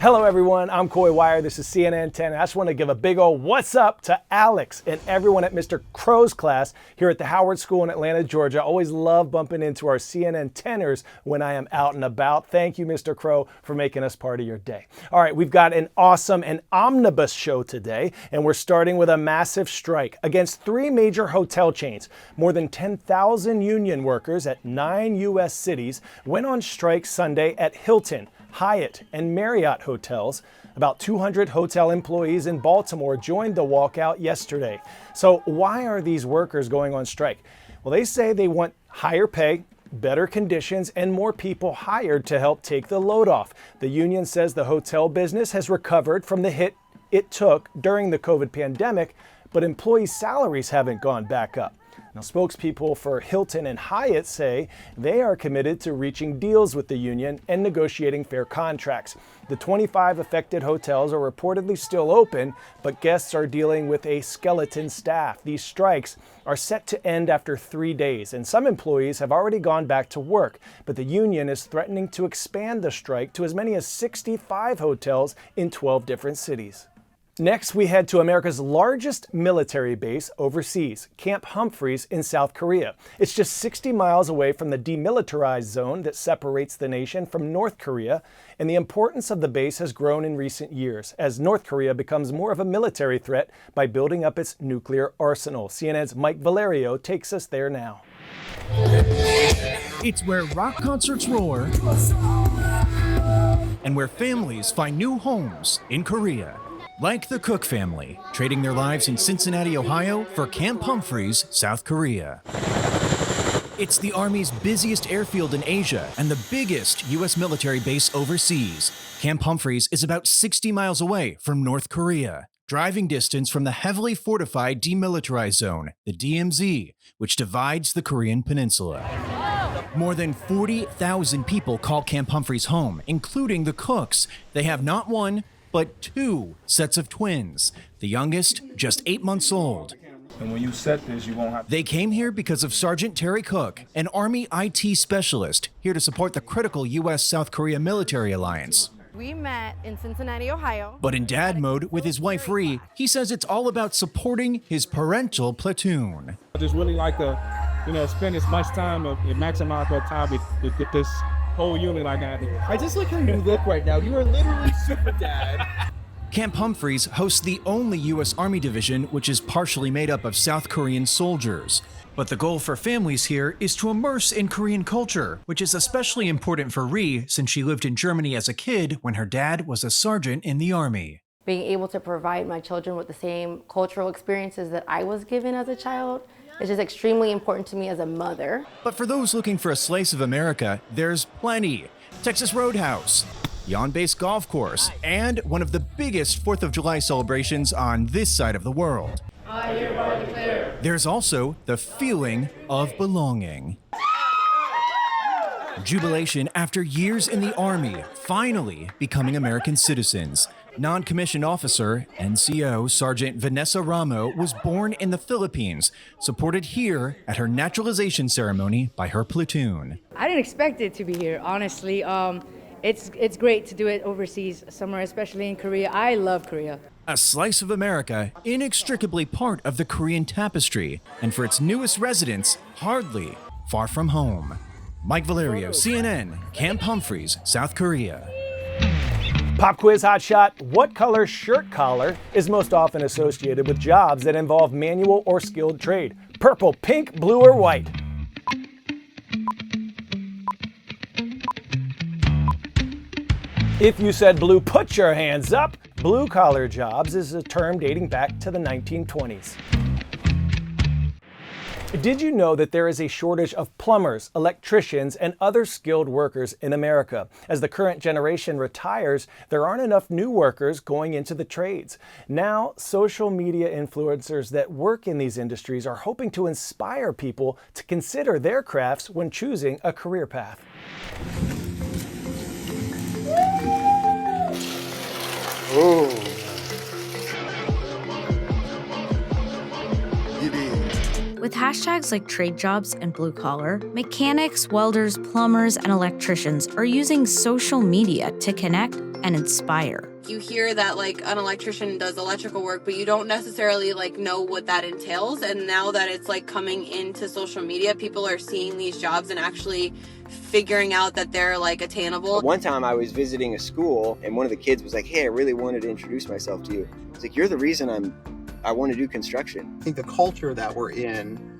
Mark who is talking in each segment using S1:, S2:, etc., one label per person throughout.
S1: Hello everyone, I'm Coy Wire, this is CNN 10. I just want to give a big old what's up to Alex and everyone at Mr. Crow's class here at the Howard School in Atlanta, Georgia. I always love bumping into our CNN 10ers when I am out and about. Thank you, Mr. Crow, for making us part of your day. All right, we've got an awesome and omnibus show today, and we're starting with a massive strike against 3 major hotel chains. More than 10,000 union workers at 9 U.S. cities went on strike Sunday at Hilton, Hyatt, and Marriott hotels. About 200 hotel employees in Baltimore joined the walkout yesterday. So why are these workers going on strike? Well, they say they want higher pay, better conditions, and more people hired to help take the load off. The union says the hotel business has recovered from the hit it took during the COVID pandemic, but employee salaries haven't gone back up. Now, spokespeople for Hilton and Hyatt say they are committed to reaching deals with the union and negotiating fair contracts. The 25 affected hotels are reportedly still open, but guests are dealing with a skeleton staff. These strikes are set to end after 3 days, and some employees have already gone back to work. But the union is threatening to expand the strike to as many as 65 hotels in 12 different cities. Next, we head to America's largest military base overseas, Camp Humphreys in South Korea. It's just 60 miles away from the demilitarized zone that separates the nation from North Korea, and the importance of the base has grown in recent years as North Korea becomes more of a military threat by building up its nuclear arsenal. CNN's Mike Valerio takes us there now.
S2: It's where rock concerts roar and where families find new homes in Korea. Like the Cook family, trading their lives in Cincinnati, Ohio for Camp Humphreys, South Korea. It's the Army's busiest airfield in Asia and the biggest U.S. military base overseas. Camp Humphreys is about 60 miles away from North Korea, driving distance from the heavily fortified demilitarized zone, the DMZ, which divides the Korean peninsula. More than 40,000 people call Camp Humphreys home, including the Cooks. They have not one, but 2 sets of twins, the youngest just 8 months old.
S3: And when you set this, you won't have to.
S2: They came here because of Sergeant Terry Cook, an Army IT specialist, here to support the critical U.S.-South Korea military alliance.
S4: We met in Cincinnati, Ohio.
S2: But in dad mode with his wife Ree, he says it's all about supporting his parental platoon.
S3: I just really like to, spend as much time and maximize my time to get this whole unit like that.
S5: I just like how you look right now. You are literally super dad.
S2: Camp Humphreys hosts the only U.S. Army division which is partially made up of South Korean soldiers. But the goal for families here is to immerse in Korean culture, which is especially important for Ree since she lived in Germany as a kid when her dad was a sergeant in the Army.
S4: Being able to provide my children with the same cultural experiences that I was given as a child is just extremely important to me as a mother.
S2: But for those looking for a slice of America, there's plenty. Texas Roadhouse, Yon Base Golf Course, and one of the biggest 4th of July celebrations on this side of the world.
S6: I hereby declare.
S2: There's also the feeling of belonging. Jubilation after years in the Army, finally becoming American citizens. Non-commissioned officer, NCO Sergeant Vanessa Ramo was born in the Philippines, supported here at her naturalization ceremony by her platoon.
S7: I didn't expect it to be here, honestly. It's great to do it overseas, somewhere, especially in Korea. I love Korea.
S2: A slice of America, inextricably part of the Korean tapestry, and for its newest residents, hardly far from home. Mike Valerio, CNN, Camp Humphreys, South Korea.
S1: Pop quiz hotshot. What color shirt collar is most often associated with jobs that involve manual or skilled trade? Purple, pink, blue, or white? If you said blue, put your hands up. Blue collar jobs is a term dating back to the 1920s. Did you know that there is a shortage of plumbers, electricians, and other skilled workers in America? As the current generation retires, there aren't enough new workers going into the trades. Now, social media influencers that work in these industries are hoping to inspire people to consider their crafts when choosing a career path.
S5: Oh.
S8: With hashtags like trade jobs and blue collar, mechanics, welders, plumbers, and electricians are using social media to connect and inspire.
S9: You hear that like an electrician does electrical work, but you don't necessarily like know what that entails. And now that it's like coming into social media, people are seeing these jobs and actually figuring out that they're like attainable.
S10: One time I was visiting a school and one of the kids was like, hey, I really wanted to introduce myself to you. It's like, you're the reason I want to do construction.
S11: I think the culture that we're in,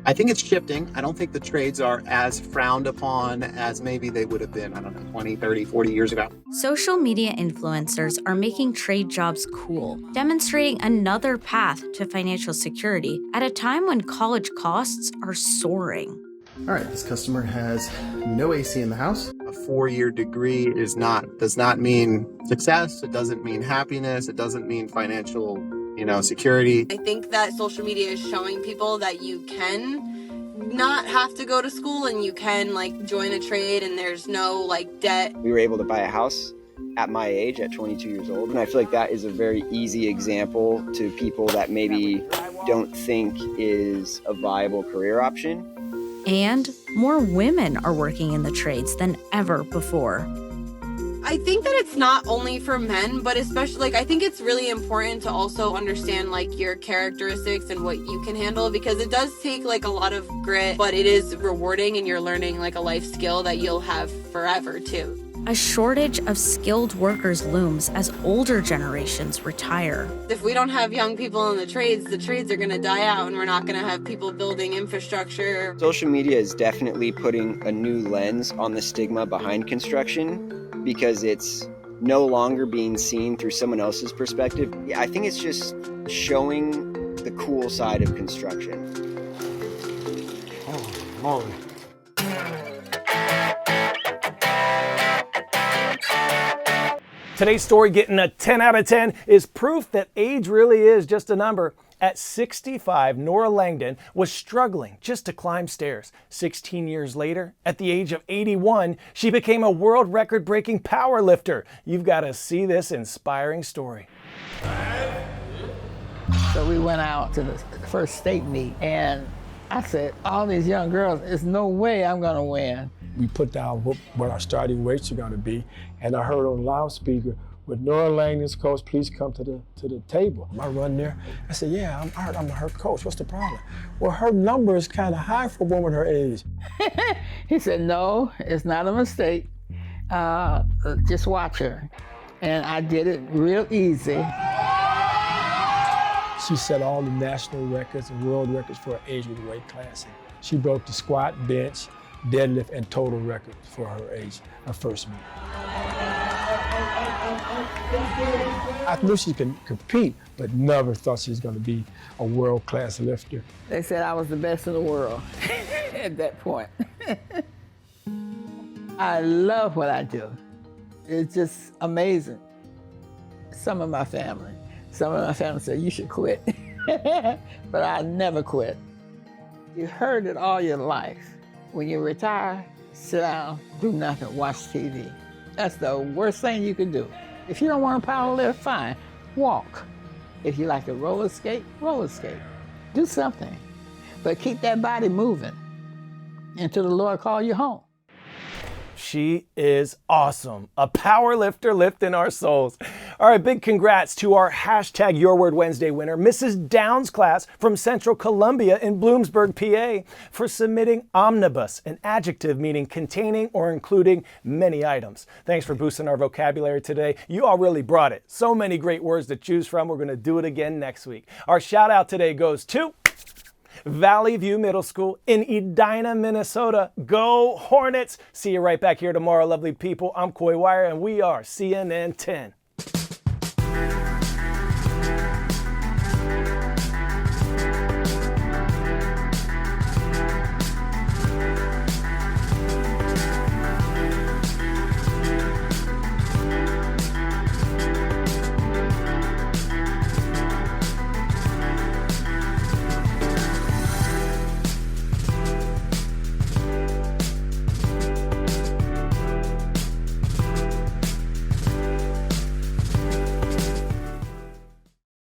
S11: I think it's shifting. I don't think the trades are as frowned upon as maybe they would have been, 20, 30, 40 years ago.
S8: Social media influencers are making trade jobs cool, demonstrating another path to financial security at a time when college costs are soaring.
S12: All right, this customer has no AC in the house.
S11: A 4-year degree does not mean success. It doesn't mean happiness. It doesn't mean financial, security.
S9: I think that social media is showing people that you can not have to go to school and you can like join a trade and there's no like debt.
S10: We were able to buy a house at my age at 22 years old. And I feel like that is a very easy example to people that maybe don't think is a viable career option.
S8: And more women are working in the trades than ever before.
S9: I think that it's not only for men, but especially like I think it's really important to also understand like your characteristics and what you can handle, because it does take like a lot of grit, but it is rewarding and you're learning like a life skill that you'll have forever too.
S8: A shortage of skilled workers looms as older generations retire.
S9: If we don't have young people in the trades are going to die out and we're not going to have people building infrastructure.
S10: Social media is definitely putting a new lens on the stigma behind construction because it's no longer being seen through someone else's perspective. I think it's just showing the cool side of construction.
S1: Oh, moly. Today's story getting a 10 out of 10 is proof that age really is just a number. At 65, Nora Langdon was struggling just to climb stairs. 16 years later, at the age of 81, she became a world record-breaking power lifter. You've got to see this inspiring story.
S13: So we went out to the first state meet, and I said, all these young girls, there's no way I'm going to win.
S3: We put down what our starting weights are going to be, and I heard on loudspeaker, with Nora Langdon's coach, please come to the table. I run there. I said, yeah, I'm her coach. What's the problem? Well, her number is kind of high for a woman her age.
S13: He said, no, it's not a mistake. Just watch her. And I did it real easy.
S3: She set all the national records and world records for her age with the weight class. She broke the squat, bench, deadlift, and total records for her age, her first meet. I knew she could compete, but never thought she was going to be a world-class lifter.
S13: They said I was the best in the world at that point. I love what I do. It's just amazing. Some of my family said, you should quit. But I never quit. You heard it all your life. When you retire, sit down, do nothing, watch TV. That's the worst thing you can do. If you don't want to power lift, fine, walk. If you like to roller skate, do something. But keep that body moving until the Lord call you home.
S1: She is awesome. A power lifter lifting our souls. All right, big congrats to our hashtag Your Word Wednesday winner, Mrs. Downs class from Central Columbia in Bloomsburg, PA, for submitting omnibus, an adjective meaning containing or including many items. Thanks for boosting our vocabulary today. You all really brought it. So many great words to choose from. We're going to do it again next week. Our shout out today goes to Valley View Middle School in Edina, Minnesota. Go Hornets! See you right back here tomorrow, lovely people. I'm Coy Wire, and we are CNN 10.